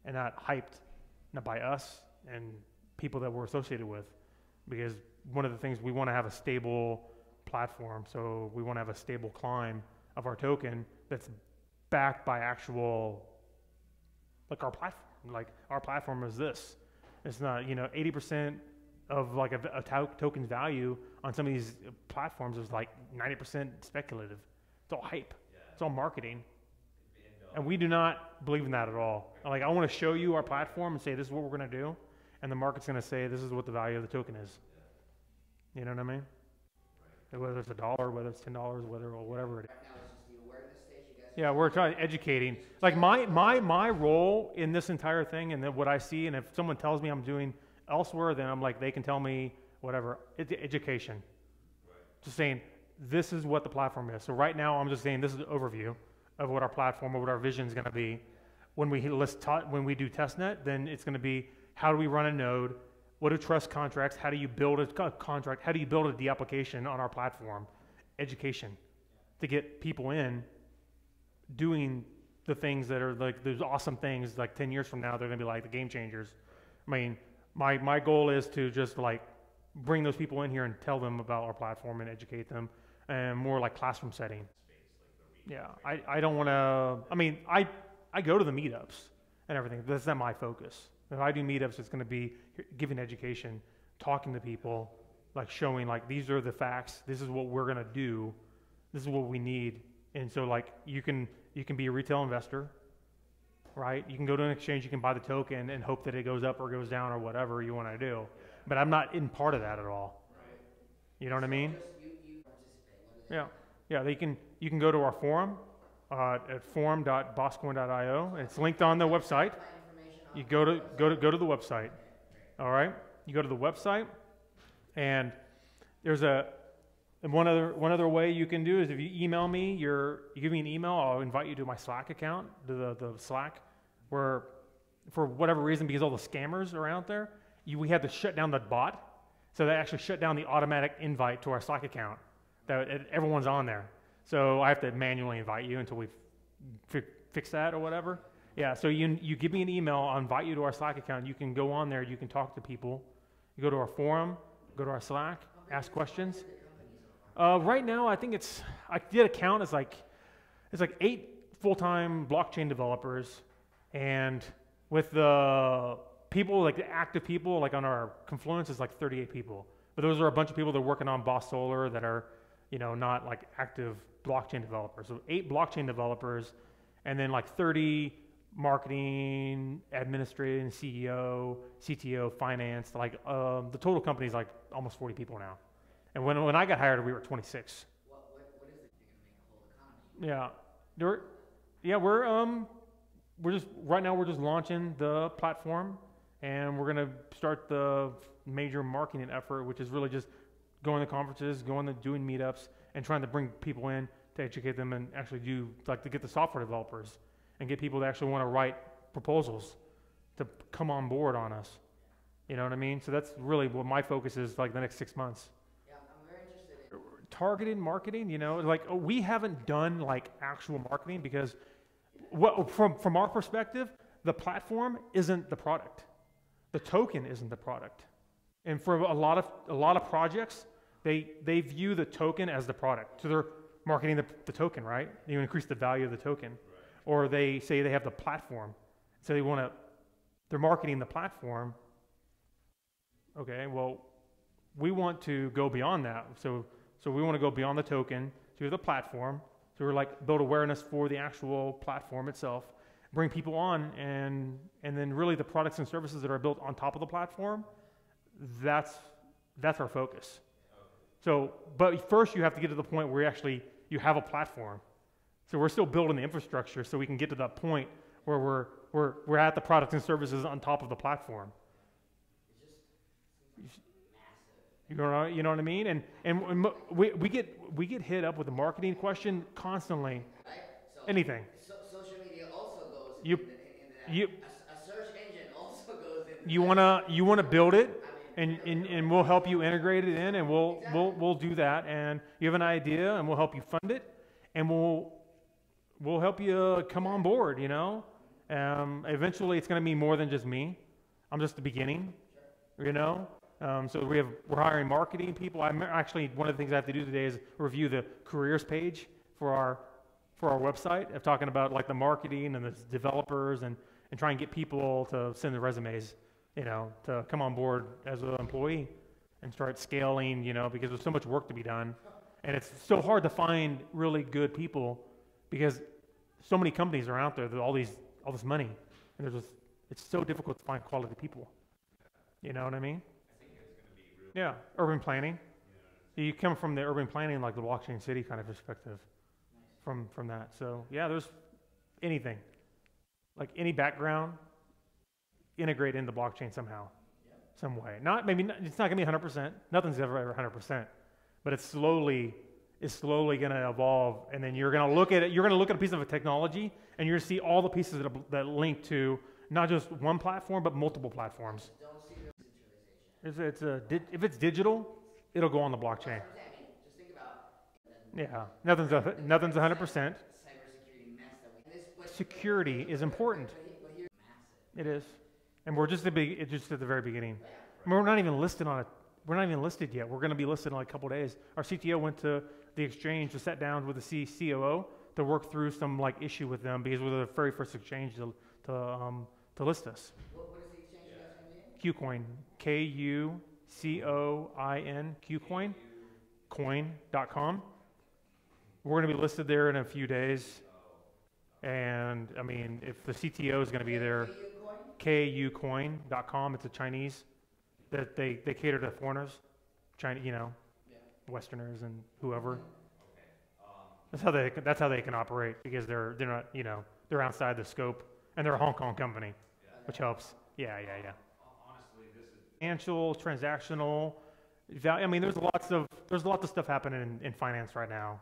and not hyped, not by us and people that we're associated with, because one of the things we want to have a stable platform, so we want to have a stable climb of our token that's backed by actual, like our platform. Like our platform is this. It's not 80% of like a token's value on some of these platforms is like 90% speculative. It's all hype. It's all marketing. And we do not believe in that at all. Like I want to show you our platform and say this is what we're going to do, and the market's going to say this is what the value of the token is. You know what I mean? Whether it's $1, whether it's $10, whatever it is. Right now, it's just the awareness stage. You guys. Yeah, we're trying educating. Like my role in this entire thing, and then what I see, and if someone tells me I'm doing elsewhere, then I'm like, they can tell me whatever. It's education. Just saying this is what the platform is. So right now, I'm just saying this is an overview of what our platform or what our vision is going to be. When we do testnet, then it's going to be how do we run a node. What are trust contracts? How do you build a contract? How do you build a de-application on our platform? Education to get people in doing the things that are like those awesome things. Like 10 years from now, they're gonna be like the game changers. I mean, my goal is to just like bring those people in here and tell them about our platform and educate them, and more like classroom setting. Yeah, I don't want to. I mean, I go to the meetups and everything. But that's not my focus. If I do meetups, it's going to be giving education, talking to people, like showing like these are the facts. This is what we're going to do. This is what we need. And so like you can be a retail investor, right? You can go to an exchange, you can buy the token and hope that it goes up or goes down or whatever you want to do. But I'm not in part of that at all. You know what I mean? You participate. Yeah. You can go to our forum at forum.BOScoin.io. It's linked on the website. You go to the website. All right. You go to the website, and there's one other way you can do is if you email me, you give me an email, I'll invite you to my Slack account, to the Slack, where for whatever reason, because all the scammers are out there, we had to shut down the bot, so they actually shut down the automatic invite to our Slack account. That everyone's on there, so I have to manually invite you until we fix that or whatever. Yeah, so you give me an email, I'll invite you to our Slack account. You can go on there, you can talk to people. You go to our forum, go to our Slack, ask questions. Right now, I think I did a count, it's like 8 full-time blockchain developers, and with the people, like the active people, like on our Confluence, is like 38 people. But those are a bunch of people that are working on Boss Solar that are, not like active blockchain developers. So 8 blockchain developers, and then like 30 marketing, administrating, CEO, CTO, finance. Like the total company is like almost 40 people now. And when I got hired, we were 26. What is it? You're gonna make a whole economy. Yeah, we're just right now we're just launching the platform, and we're gonna start the major marketing effort, which is really just going to conferences, doing meetups, and trying to bring people in to educate them and actually to get the software developers and get people that actually want to write proposals to come on board on us. You know what I mean? So that's really what my focus is like the next 6 months. Yeah, I'm very interested in Targeted marketing, we haven't done like actual marketing because from our perspective, the platform isn't the product. The token isn't the product. And for a lot of projects, they view the token as the product. So they're marketing the token, right? You increase the value of the token. Or they say they have the platform. So they're marketing the platform. Okay, well, we want to go beyond that. So we want to go beyond the token to the platform. So we're like build awareness for the actual platform itself, bring people on, and then really the products and services that are built on top of the platform, that's our focus. So, but first you have to get to the point where you have a platform. So we're still building the infrastructure so we can get to that point where we're at the products and services on top of the platform. You know what I mean? And we get hit up with a marketing question constantly. Right? So Anything. social media also goes You- into that. you- A search engine also goes into You wanna build it, and we'll help you integrate it in, and we'll do that. And you have an idea, and we'll help you fund it, and we'll help you come on board. You know, eventually it's gonna be more than just me. I'm just the beginning. You know. So we're hiring marketing people. Actually, one of the things I have to do today is review the careers page for our website of talking about like the marketing and the developers and try and get people to send their resumes, you know, to come on board as an employee and start scaling, you know, because there's so much work to be done. And it's so hard to find really good people because so many companies are out there with all this money, and it's so difficult to find quality people. You know what I mean? Yeah, urban planning. You come from the urban planning, like the blockchain city kind of perspective from that. So yeah, there's anything, like any background, integrate into blockchain somehow, some way. It's not gonna be 100%. Nothing's ever 100%, but it's slowly gonna evolve. And then you're gonna look at it. You're gonna look at a piece of a technology, and you're gonna see all the pieces that link to not just one platform, but multiple platforms. If it's digital, it'll go on the blockchain. Just think about. Yeah, nothing's 100%. Cybersecurity mess that Security is important. but here's massive. It is, and we're just at the very beginning. And we're not even listed on it. We're not even listed yet. We're going to be listed in like a couple days. Our CTO went to the exchange to sit down with the COO to work through some like issue with them because we're the very first exchange to list us. What is the exchange you guys going to be in? Qcoin, KUCOIN, Qcoin, coin.com. We're going to be listed there in a few days. And I mean, if the CTO is going to be there, KUCoin.com, it's a Chinese, that they cater to foreigners, China, you know, Westerners and whoever. That's how they can operate because they're not, you know, they're outside the scope, and they're a Hong Kong company, which helps. Yeah. Honestly, this is Financial, transactional, I mean, there's lots of stuff happening in finance right now.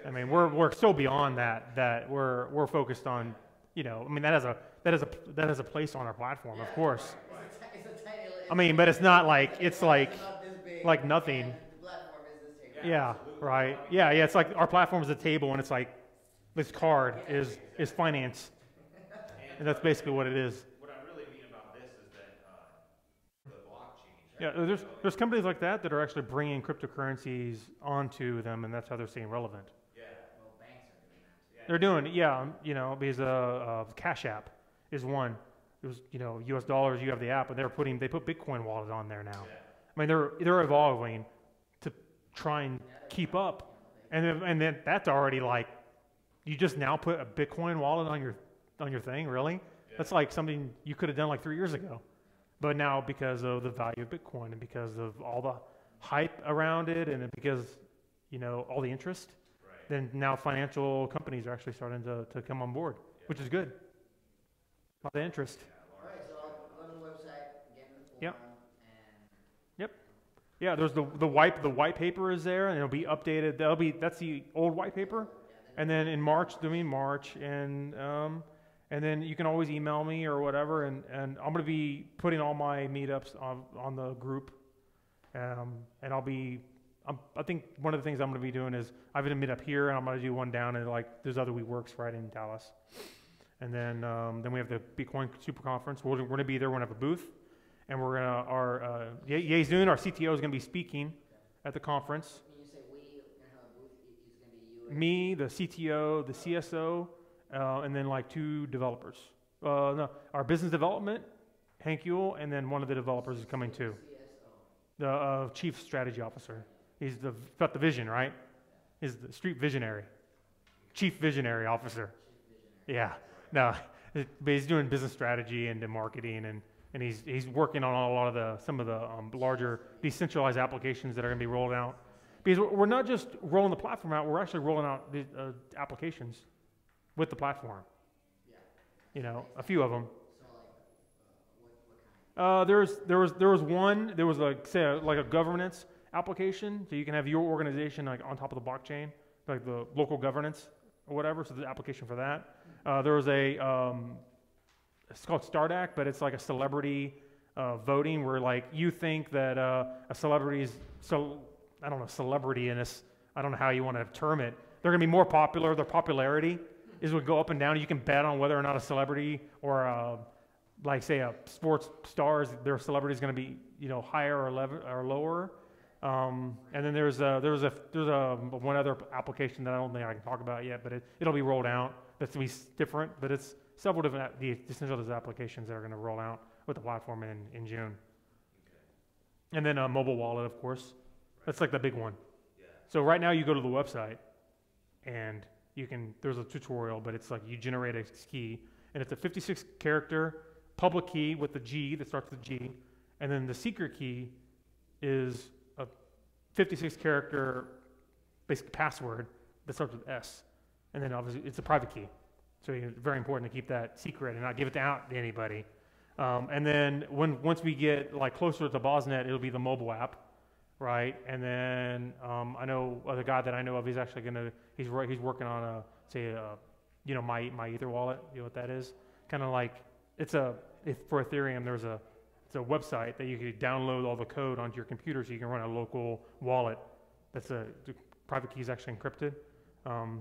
I mean, we're so beyond that we're focused on, you know, I mean, that has a place on our platform, of course. It's a tiny little. I mean, but it's not like it's like About this big, like nothing. and the platform is this table. Yeah, right. Yeah, it's like our platform is a table, and it's like this card is finance, and that's basically what it is. what I really mean about this is that the blockchain. Yeah, there's companies like that are actually bringing cryptocurrencies onto them, and that's how they're staying relevant. Well, banks are doing that too. They're doing, yeah, you know, because Cash App is one. It was, you know, U.S. dollars. You have the app, but they put Bitcoin wallet on there now. I mean, they're evolving to try and keep up, and then that's already like, you just now put a Bitcoin wallet on your thing, really? That's like something you could have done like 3 years ago, but now because of the value of Bitcoin and because of all the hype around it, and because, you know, all the interest. Then now financial companies are actually starting to come on board, which is good. A lot of interest. All right, so I'll go to the website, get in the forum, Yep. and Yeah, there's the white paper is there, and it'll be updated. That's the old white paper, and then in March, and then you can always email me or whatever, and I'm going to be putting all my meetups on the group, and I think one of the things I'm going to be doing is I have a meetup here, and I'm going to do one down in like there's other WeWorks right in Dallas, and then we have the Bitcoin Super Conference. We're going to be there. We're going to have a booth, and we're going to Yezun, our CTO, is going to be speaking at the conference. when you say we, you're going to have a booth, it's going to be you and Me, the CTO, the CSO, and then like 2 developers. No, our business development, Hank Yule, and then one of the developers is coming too. CSO. The chief strategy officer. He's got the vision, right? He's the street visionary, chief visionary officer. Yeah, no, but he's doing business strategy and marketing, and he's working on some of the larger decentralized applications that are going to be rolled out. Because we're not just rolling the platform out, we're actually rolling out the applications with the platform. Yeah. You know, a few of them. So like, what kind? There was like, say, like a governance application, so you can have your organization like on top of the blockchain, like the local governance or whatever, so the application for that. There was it's called StartAct, but it's like a celebrity voting where like you think that a celebrity's, so I don't know, celebrity in this, I don't know how you want to term it. They're going to be more popular. Their popularity is would go up and down. You can bet on whether or not a celebrity or like say a sports stars, their celebrity is going to be, you know, higher or lower. And then there's one other application that I don't think I can talk about yet, but it'll be rolled out. That's going to be different, but it's several different essential applications that are going to roll out with the platform in June. Okay. And then a mobile wallet, of course. That's like the big one. Yeah. So right now you go to the website and there's a tutorial, but it's like you generate a key, and it's a 56 character public key with the G that starts with G, and then the secret key is a 56 character basic password that starts with S, and then obviously it's a private key. So it's very important to keep that secret and not give it out to anybody. And then once we get like closer to BOSnet, it'll be the mobile app, right? And then I know the guy that I know of, he's actually he's working on you know, my Ether wallet. You know what that is? Kind of like for Ethereum, it's a website that you can download all the code onto your computer so you can run a local wallet. The private key is actually encrypted.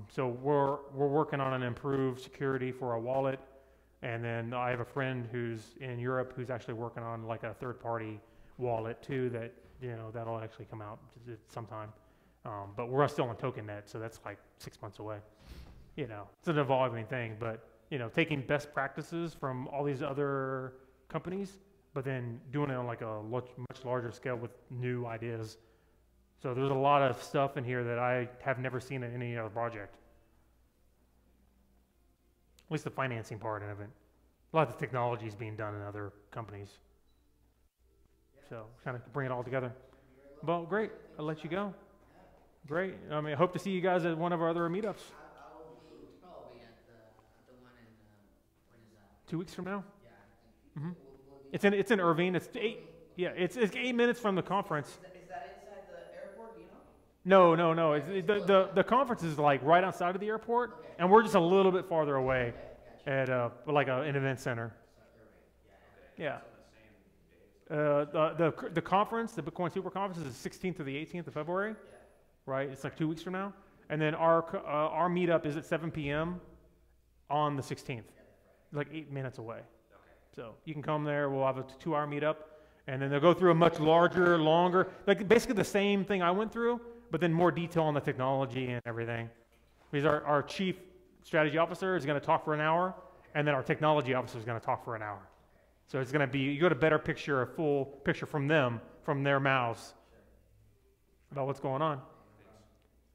So we're working on an improved security for a wallet, and then I have a friend who's in Europe who's actually working on like a third-party wallet too that, you know, that'll actually come out sometime. But we're still on TokenNet, so that's like 6 months away. You know, it's an evolving thing, but you know, taking best practices from all these other companies, but then doing it on like a much larger scale with new ideas. So there's a lot of stuff in here that I have never seen in any other project. At least the financing part of it. A lot of the technology is being done in other companies. So kind of bring it all together. Well, great. I'll let you go. Great. I mean, I hope to see you guys at one of our other meetups. I will be probably at the one in, when is that? 2 weeks from now. Yeah, I think. Mm-hmm. We'll be It's in Irvine. It's 8 minutes from the conference. Is that inside the airport? Do you know? No. The conference is like right outside of the airport, Okay. and we're just a little bit farther away Okay, gotcha. at like an event center. So, Irving. Yeah. Yeah. The conference, the Bitcoin Super Conference, is the 16th to the 18th of February, Yeah. right? It's like 2 weeks from now, and then our meetup is at 7 p.m. on the 16th, like 8 minutes away. Okay. So you can come there. We'll have a 2-hour meetup, and then they'll go through a much longer, like basically the same thing I went through, but then more detail on the technology and everything. Because our chief strategy officer is going to talk for an hour, and then our technology officer is going to talk for an hour. So it's going to be, you get a full picture from them, from their mouths, about what's going on.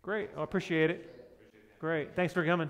Great. I appreciate it. Great. Thanks for coming.